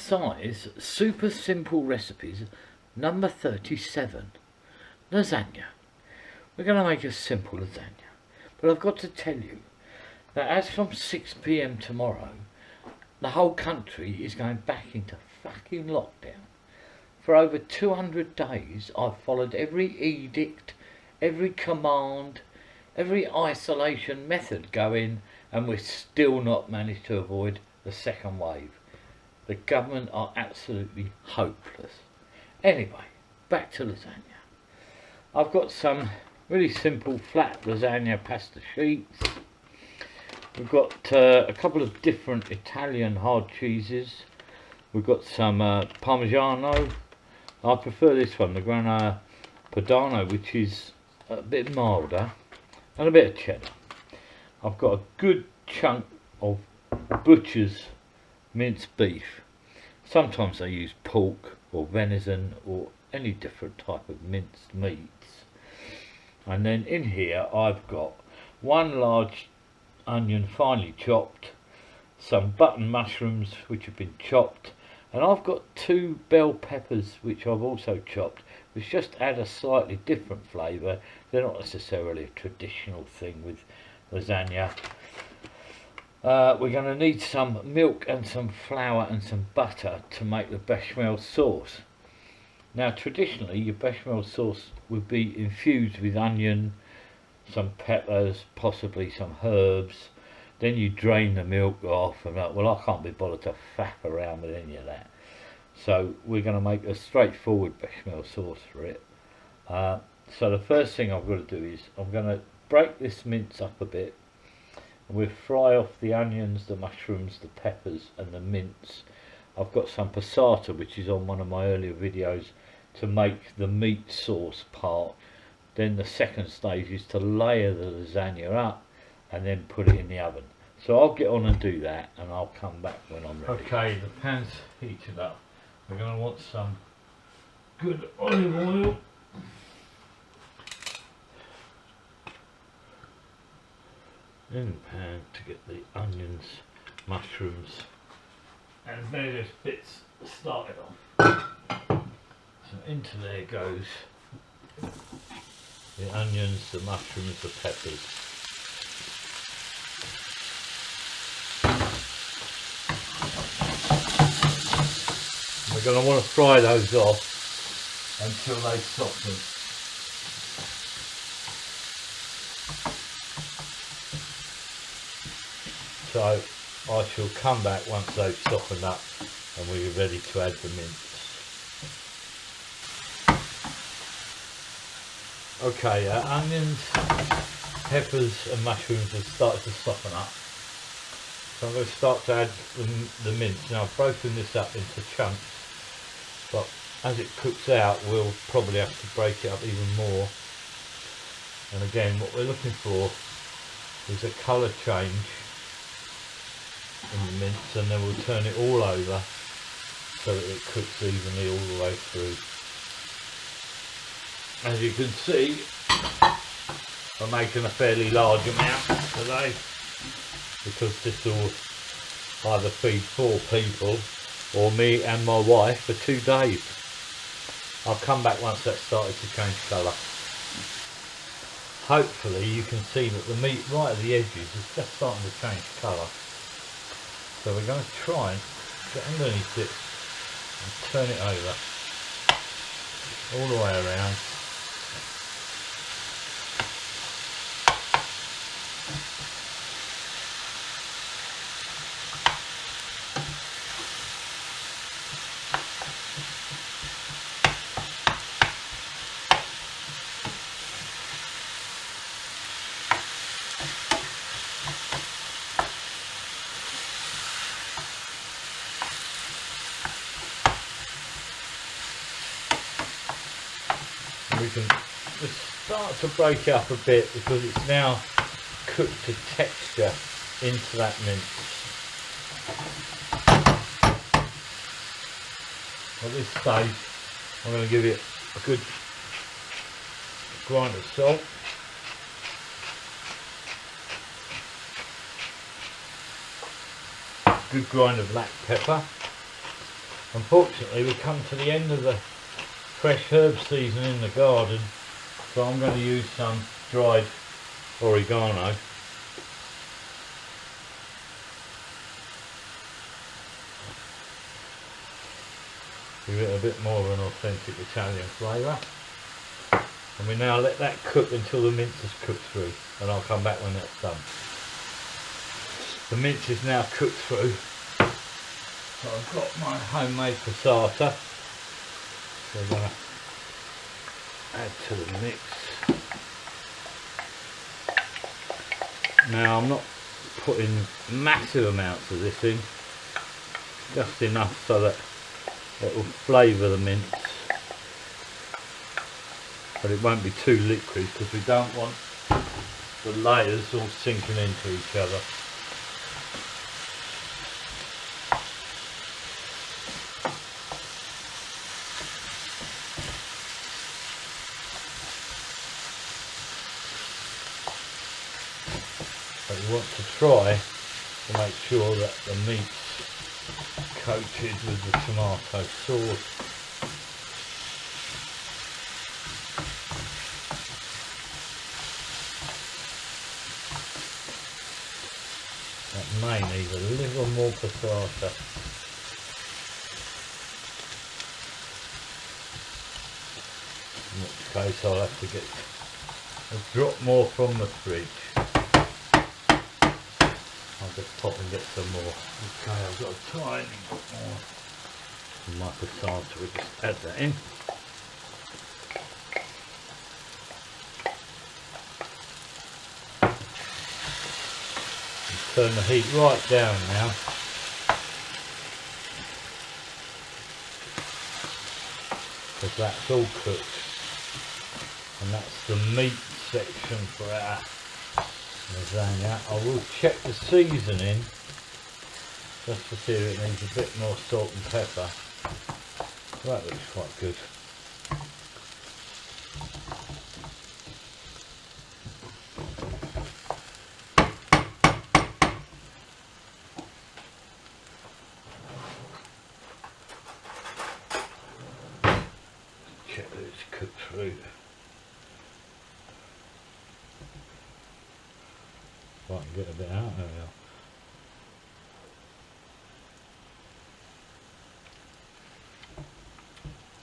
size, super simple recipes, number 37. Lasagna. We're going to make a simple lasagna. But I've got to tell you that as from 6 PM tomorrow, the whole country is going back into fucking lockdown. For over 200 days, I've followed every edict, every command, every isolation method going, and we've still not managed to avoid the second wave. The government are absolutely hopeless. Anyway, back to lasagna. I've got some really simple flat lasagna pasta sheets. We've got a couple of different Italian hard cheeses. We've got some Parmigiano. I prefer this one, the Grana Padano, which is a bit milder, and a bit of cheddar. I've got a good chunk of butcher's minced beef. Sometimes I use pork or venison or any different type of minced meats. And then in here I've got one large onion finely chopped, some button mushrooms which have been chopped, and I've got 2 bell peppers which I've also chopped, which just add a slightly different flavour. They're not necessarily a traditional thing with lasagna. We're going to need some milk and some flour and some butter to make the bechamel sauce. Now traditionally your bechamel sauce would be infused with onion, some peppers, possibly some herbs. Then you drain the milk off, and well, I can't be bothered to faff around with any of that. So we're going to make a straightforward bechamel sauce for it. So the first thing I've got to do is I'm going to break this mince up a bit, and we'll fry off the onions, the mushrooms, the peppers and the mince. I've got some passata, which is on one of my earlier videos, to make the meat sauce part. Then the second stage is to layer the lasagna up and then put it in the oven. So I'll get on and do that, and I'll come back when I'm ready. Okay, the pan's heated up. We're going to want some good olive oil. In the pan to get the onions, mushrooms and various bits started off. So into there goes the onions, the mushrooms, the peppers. We're going to want to fry those off until they soften. So I shall come back once they've softened up and we're ready to add the mince. Okay, onions, peppers and mushrooms have started to soften up. So I'm going to start to add the mince. Now I've broken this up into chunks, but as it cooks out we'll probably have to break it up even more. And again, what we're looking for is a colour change in the mince, and then we'll turn it all over so that it cooks evenly all the way through. As you can see, I'm making a fairly large amount today because this will either feed 4 people or me and my wife for 2 days. I'll come back once that's started to change colour. Hopefully you can see that the meat right at the edges is just starting to change colour. So we're going to try and get underneath it and turn it over all the way around. We can just start to break up a bit because it's now cooked to texture into that mince. At this stage I'm going to give it a good grind of salt, good grind of black pepper, Unfortunately, we come to the end of the fresh herb season in the garden, so I'm going to use some dried oregano. Give it a bit more of an authentic Italian flavour. And we now let that cook until the mince is cooked through, and I'll come back when that's done. The mince is now cooked through, so I've got my homemade passata. So I'm going to add to the mix. Now I'm not putting massive amounts of this in, just enough so that it will flavour the mince, but it won't be too liquid because we don't want the layers all sinking into each other. But you want to try to make sure that the meat's coated with the tomato sauce. That may need a little more passata. In which case I'll have to get a drop more from the fridge. I'll just pop and get some more. Okay, I've got a tiny bit more from my passata. We'll just add that in. And turn the heat right down now. Because that's all cooked. And that's the meat section for our lasagna. I will check the seasoning just to see if it needs a bit more salt and pepper. That looks quite good. Check that it's cooked through. If I can get a bit out, there we are.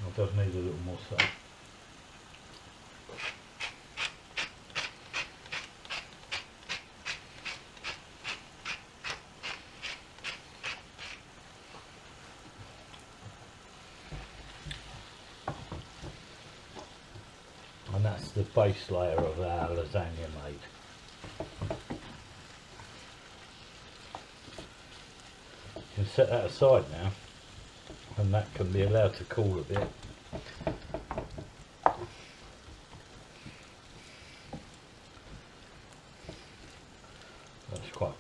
It does need a little more salt. And that's the base layer of our lasagna made. You can set that aside now, and that can be allowed to cool a bit.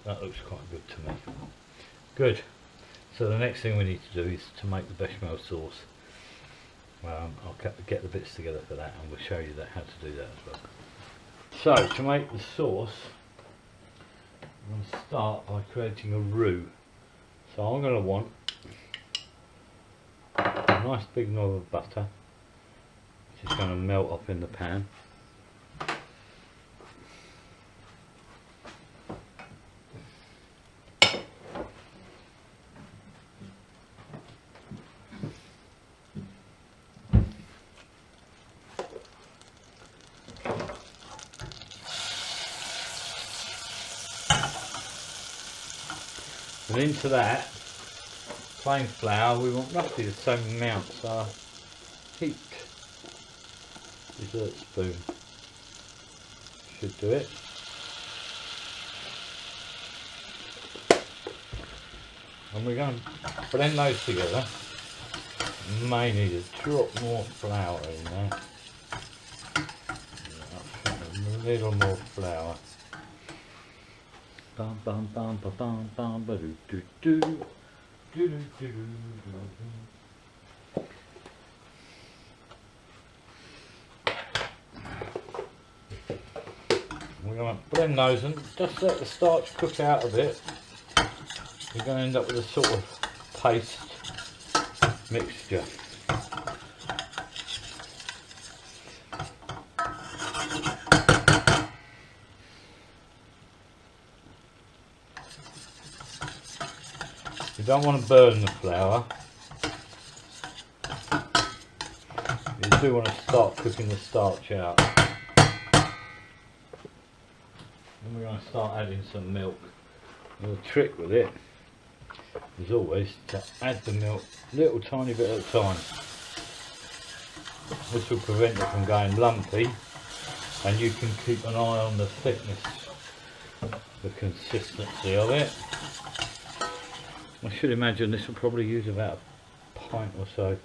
That looks quite good to me. Good. So the next thing we need to do is to make the bechamel sauce. I'll get the bits together for that, and we'll show you how to do that as well. So to make the sauce, I'm going to start by creating a roux. So I'm going to want a nice big knob of butter, which is going to melt up in the pan. And into that plain flour, we want roughly the same amount, so a heaped dessert spoon should do it. And we're going to blend those together. May need a drop more flour in there. A little more flour. Bum bum bum bum bum bum ba do do do do do do do do. We're going to blend those and just let the starch cook out a bit. You're going to end up with a sort of paste. mixture. You don't want to burn the flour. You do want to start cooking the starch out. And we're going to start adding some milk. The trick with it is always to add the milk a little tiny bit at a time. This will prevent it from going lumpy, and you can keep an eye on the thickness, the consistency of it. I should imagine this will probably use about a pint or so.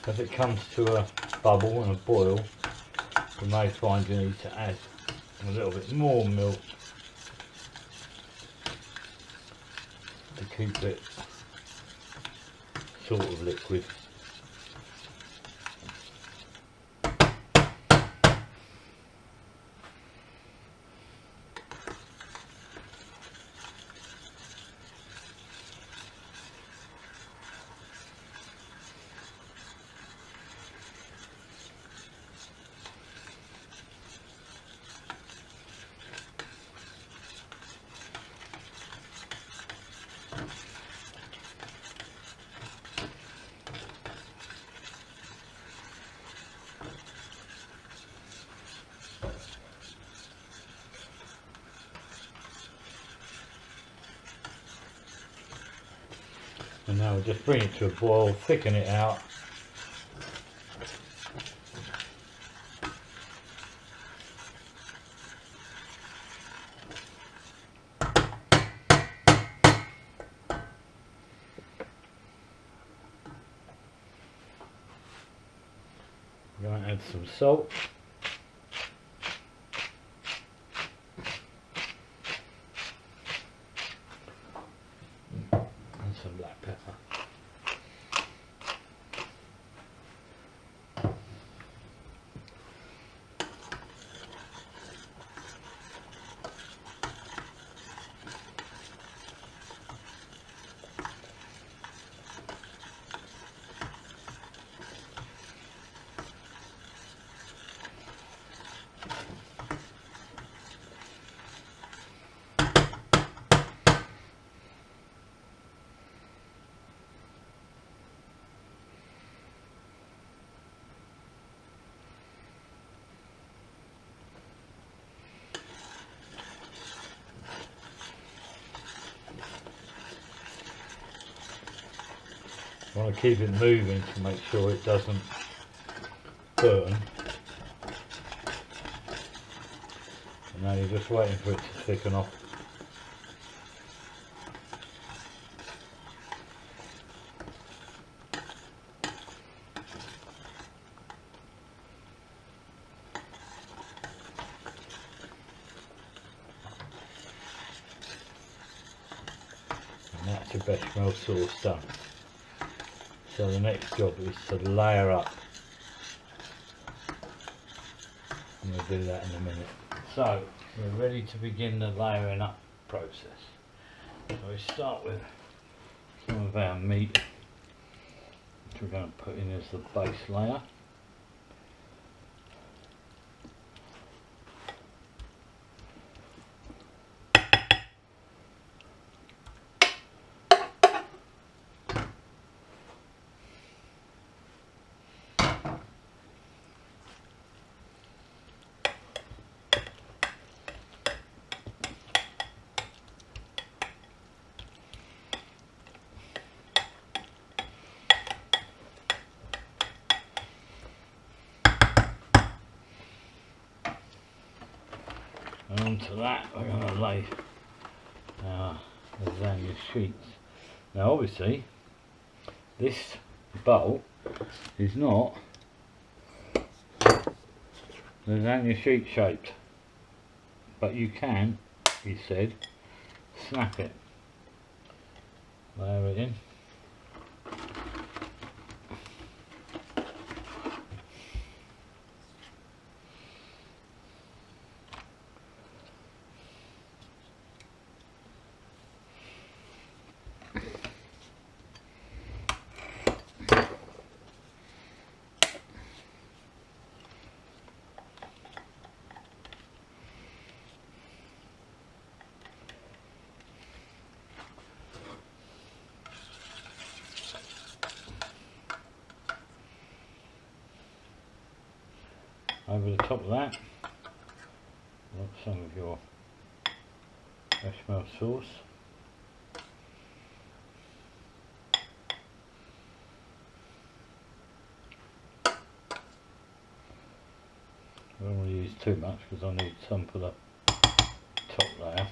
As it comes to a bubble and a boil, you may find you need to add a little bit more milk to keep it sort of liquid. And now we'll just bring it to a boil, thicken it out. We're going to add some salt. And some black pepper. want to keep it moving to make sure it doesn't burn. And now you're just waiting for it to thicken off. And that's the bechamel sauce done. So the next job is to layer up. And we'll do that in a minute. So we're ready to begin the layering up process. So we start with some of our meat, which we're going to put in as the base layer. And onto that we're going to lay our lasagna sheets. Now obviously this bowl is not lasagna sheet shaped, but you can, he said, snap it. Layer it in. Over the top of that, want some of your bechamel sauce. I don't want to use too much because I need some for the top layer.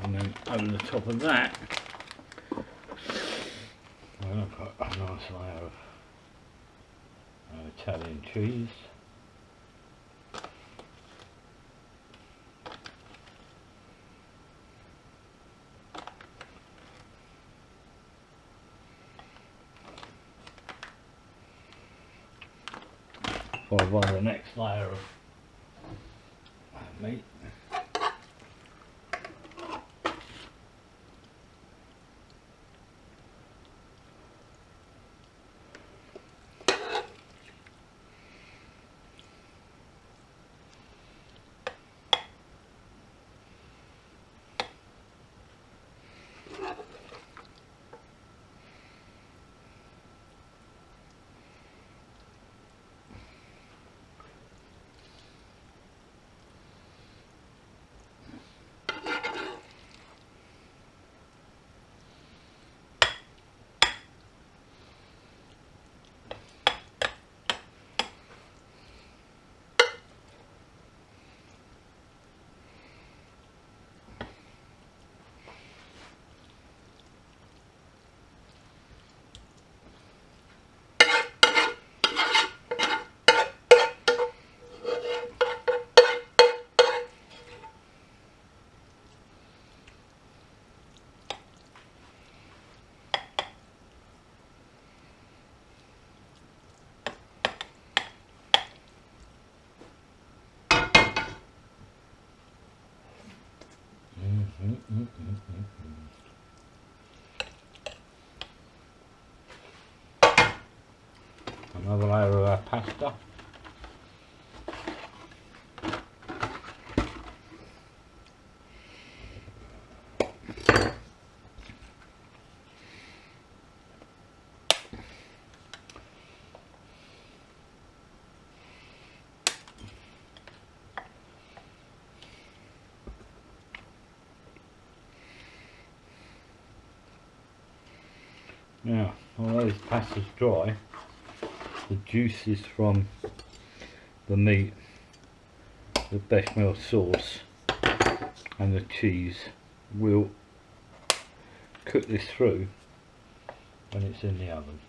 And then over the top of that, I'm going to put a nice layer of Italian cheese. Followed by the next layer of meat. Another layer of our pasta. Now, although this pasta's dry, the juices from the meat, the bechamel sauce and the cheese will cook this through when it's in the oven.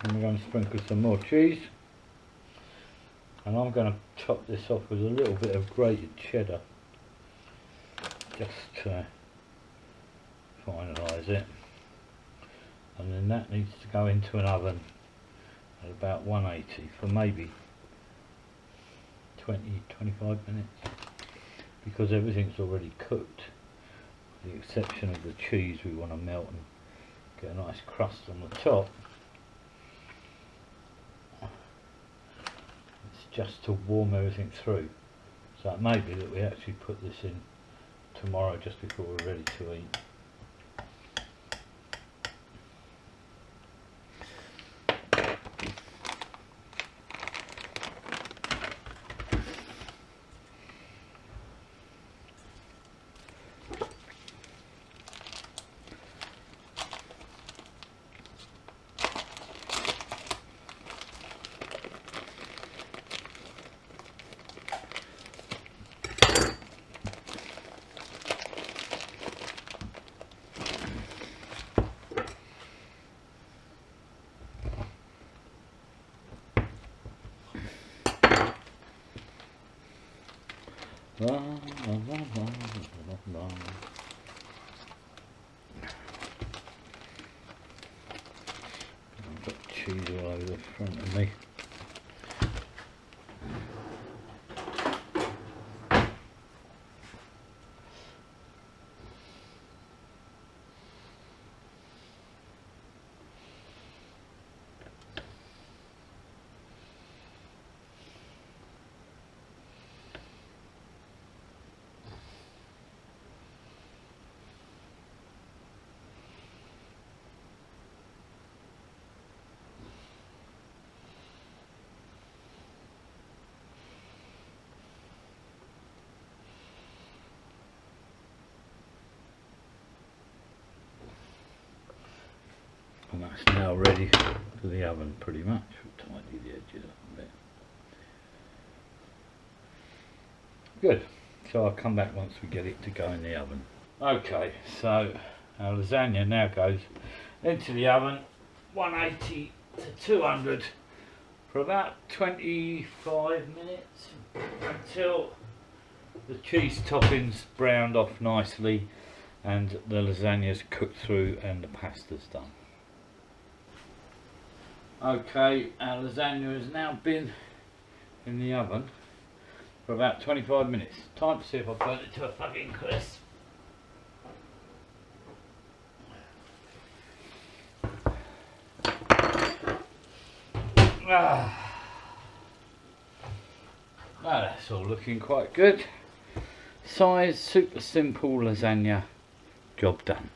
And we're going to sprinkle some more cheese, and I'm going to top this off with a little bit of grated cheddar just to finalise it, and then that needs to go into an oven at about 180 for maybe 20-25 minutes, because everything's already cooked with the exception of the cheese. We want to melt and get a nice crust on the top. Just to warm everything through, so it may be that we actually put this in tomorrow just before we're ready to eat. La, la, la, la, la, la. I've got cheese all over the front of me. And that's now ready for the oven pretty much. We'll tidy the edges up a bit. Good. So I'll come back once we get it to go in the oven. Okay, so our lasagna now goes into the oven, 180 to 200 for about 25 minutes until the cheese topping's browned off nicely and the lasagna's cooked through and the pasta's done. Okay, our lasagna has now been in the oven for about 25 minutes. Time to see if I burnt it to a fucking crisp. Ah. Now that's all looking quite good. Size, super simple lasagna, job done.